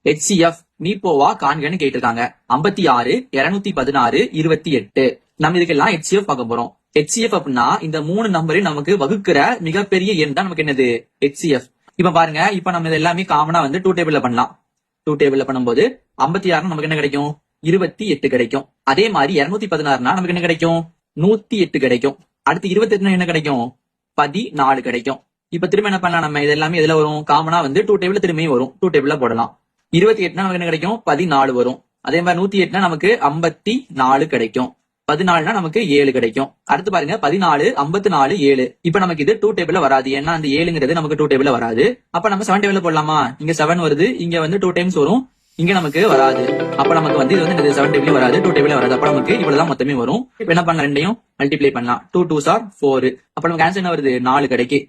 HCF நீப்போவா காண்கன்னு கேட்டிருக்காங்க. 56, 216, 28. நம்ம இதுக்கெல்லாம் ஹெச்சிஎஃப் பார்க்க போறோம். ஹெச்சிஎஃப் அப்படின்னா இந்த 3 நம்பரையும் நமக்கு வகுக்கிற மிகப்பெரிய எண் தான் நமக்கு என்னது ஹெச்சிஎஃப். இப்ப பாருங்க, இப்ப நம்ம இது எல்லாமே காமனா வந்து 2 டேபிள்ல பண்ணலாம். 2 டேபிள்ல பண்ணும்போது 56 நமக்கு என்ன கிடைக்கும், 28 கிடைக்கும். அதே மாதிரி 216 நமக்கு என்ன கிடைக்கும், 108 கிடைக்கும். அடுத்து 28 என்ன கிடைக்கும், 14 கிடைக்கும். இப்ப திரும்ப என்ன பண்ணலாம், நம்ம இது எல்லாமே இதுல வரும் காமனா வந்து 2 டேபிள் திரும்பியும் வரும், 2 டேபிள்ல போடலாம். 28 நமக்கு என்ன கிடைக்கும், 14 வரும். அதே மாதிரி 108 நமக்கு 54 கிடைக்கும். 14 நமக்கு 7 கிடைக்கும். அடுத்து பாருங்க 14, 54, 7. இப்ப நமக்கு இது 2 டேபிள்ல வராது, ஏன்னா அந்த 7ங்கிறது நமக்கு 2 டேபிள்ல வராது. அப்ப நம்ம 7 டேபிள்ல போடலாமா, இங்க 7 வருது, இங்க வந்து 2 டைம்ஸ் வரும், இங்க நமக்கு வராது. அப்ப நமக்கு வந்து இது வந்து 7 டேபிள் வராது, 2 டேபிள் வராது. அப்ப நமக்கு இவ்வளவுதான் மொத்தமே வரும். இப்ப என்ன பண்ணலாம், ரெண்டையும் மல்டிப்ளை பண்ணலாம். 2 2s are 4. அப்ப நமக்கு ஆன்சர் என்ன வருது, 4 கிடைக்கும்.